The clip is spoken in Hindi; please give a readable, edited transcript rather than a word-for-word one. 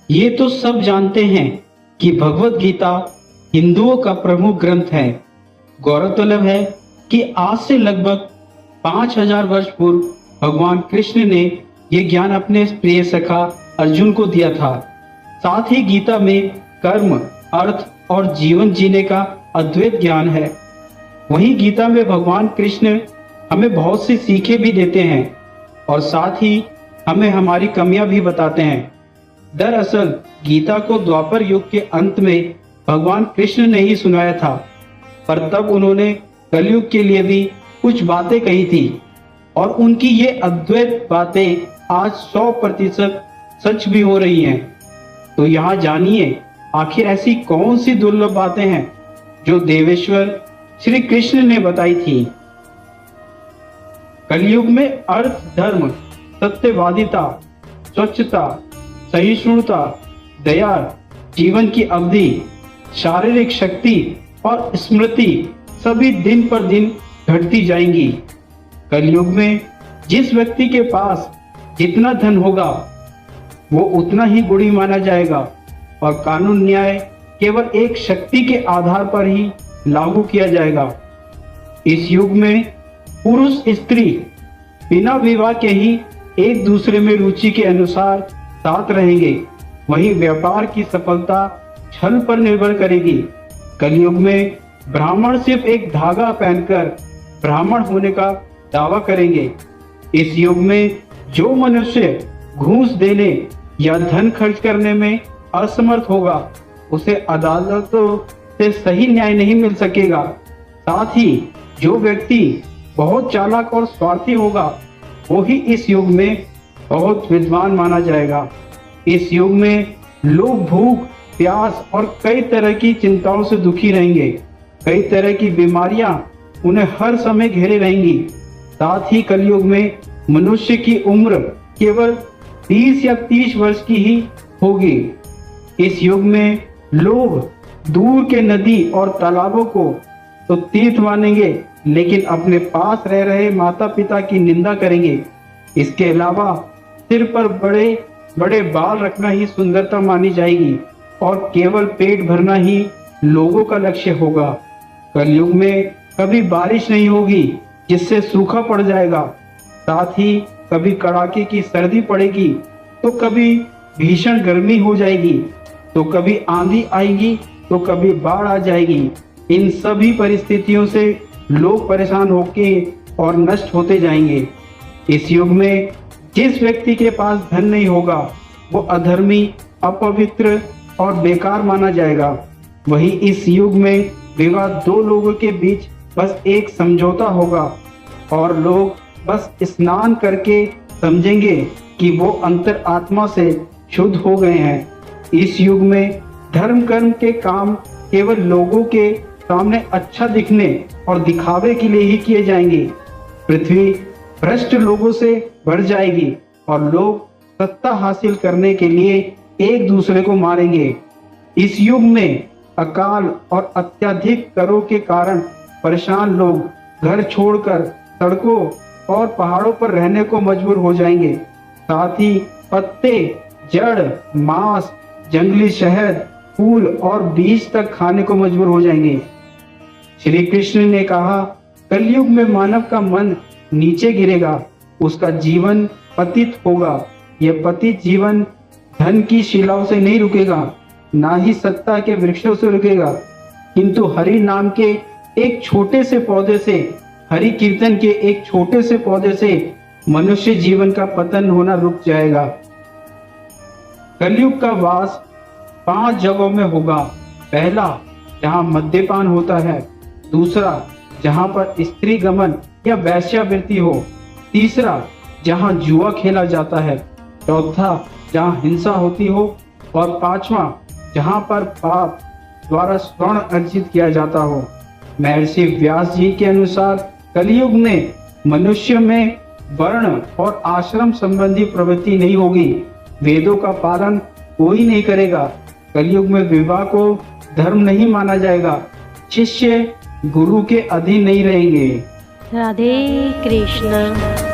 ये तो सब जानते हैं कि भगवत गीता हिंदुओं का प्रमुख ग्रंथ है। गौरतलब है कि आज से लगभग 5000 वर्ष पूर्व भगवान कृष्ण ने यह ज्ञान अपने प्रिय सखा अर्जुन को दिया था। साथ ही गीता में कर्म, अर्थ और जीवन जीने का अद्वैत ज्ञान है। वहीं गीता में भगवान कृष्ण हमें बहुत सी सीखें भी देते हैं और साथ ही हमें हमारी कमियां भी बताते हैं। दरअसल गीता को द्वापर युग के अंत में भगवान कृष्ण ने ही सुनाया था, पर तब उन्होंने कलयुग के लिए भी कुछ बातें कही थी और उनकी ये अद्वैत बातें आज 100% सच भी हो रही हैं। तो यहाँ जानिए आखिर ऐसी कौन सी दुर्लभ बातें हैं जो देवेश्वर श्री कृष्ण ने बताई थी। कलयुग में अर्थ, धर्म, सत्यवादिता, स्वच्छता, सहिष्णुता, दया, जीवन की अवधि, शारीरिक शक्ति और स्मृति सभी दिन पर दिन घटती जाएंगी। कलयुग में जिस व्यक्ति के पास जितना धन होगा वो उतना ही गुणी माना जाएगा और कानून न्याय केवल एक शक्ति के आधार पर ही लागू किया जाएगा। इस युग में पुरुष स्त्री बिना विवाह के ही एक दूसरे में रुचि के अनुसार साथ रहेंगे। वहीं व्यापार की सफलता छल पर निर्भर करेगी। कलयुग में ब्राह्मण सिर्फ एक धागा पहनकर ब्राह्मण होने का दावा करेंगे। इस युग में जो मनुष्य घूस देने या धन खर्च करने में असमर्थ होगा उसे अदालतों से सही न्याय नहीं मिल सकेगा। साथ ही जो व्यक्ति बहुत चालाक और स्वार्थी होगा वो ही इस युग में बहुत विद्वान माना जाएगा। इस युग में लोग भूख, प्यास और कई तरह की चिंताओं से दुखी रहेंगे। कई तरह की बीमारियां उन्हें हर समय घेरे रहेंगी। साथ ही कलयुग में मनुष्य की उम्र केवल 20 या 30 वर्ष की ही होगी। इस युग में लोग दूर के नदी और तालाबों को तो तीर्थ मानेंगे, लेकिन अपने पास रह रहे माता पिता की निंदा करेंगे। इसके अलावा सिर पर बड़े बड़े बाल रखना ही सुंदरता मानी जाएगी और केवल पेट भरना ही लोगों का लक्ष्य होगा। कलयुग में कभी बारिश नहीं होगी जिससे सूखा पड़ जाएगा। साथ ही कभी कड़ाके की सर्दी पड़ेगी तो कभी भीषण गर्मी हो जाएगी, तो कभी आंधी आएगी तो कभी बाढ़ आ जाएगी। इन सभी परिस्थितियों से लोग परेशान होके और नष्ट होते जाएंगे। इस युग में जिस व्यक्ति के पास धन नहीं होगा वो अधर्मी, अपवित्र और बेकार माना जाएगा। वहीं इस युग में विवाह दो लोगों के बीच बस एक समझौता होगा और लोग बस स्नान करके समझेंगे कि वो अंतर आत्मा से शुद्ध हो गए हैं। इस युग में धर्म कर्म के काम केवल लोगों के सामने अच्छा दिखने और दिखावे के लिए ही किए जाएंगे। पृथ्वी भ्रष्ट लोगों से भर जाएगी और लोग सत्ता हासिल करने के लिए एक दूसरे को मारेंगे। इस युग में अकाल और अत्यधिक करों के कारण परेशान लोग घर छोड़कर सड़कों और पहाड़ों पर रहने को मजबूर हो जाएंगे। साथ ही पत्ते, जड़, मांस, जंगली शहद, फूल और बीज तक खाने को मजबूर हो जाएंगे। श्री कृष्ण ने कहा, कलयुग में मानव का मन नीचे गिरेगा, उसका जीवन पतित होगा। यह पतित जीवन धन की शिलाओं से नहीं रुकेगा, ना ही सत्ता के वृक्षों से रुकेगा, किंतु हरि नाम के एक छोटे से पौधे से, हरि कीर्तन के एक छोटे से पौधे से मनुष्य जीवन का पतन होना रुक जाएगा। कलयुग का वास 5 जगहों में होगा। पहला, जहां मद्यपान होता है। दूसरा, जहां पर स्त्री गमन या वेश्यावृत्ति हो। तीसरा, जहां जुआ खेला जाता है। चौथा, जहां हिंसा होती हो। और पांचवा, जहां पर पाप द्वारा स्वर्ण अर्जित किया जाता हो। महर्षि व्यास जी के अनुसार कलयुग में मनुष्य में वर्ण और आश्रम संबंधी प्रवृत्ति नहीं होगी। वेदों का पालन कोई नहीं करेगा। कलयुग में विवाह को धर्म नहीं माना जाएगा। शिष्य गुरु के अधीन नहीं रहेंगे। राधे कृष्ण।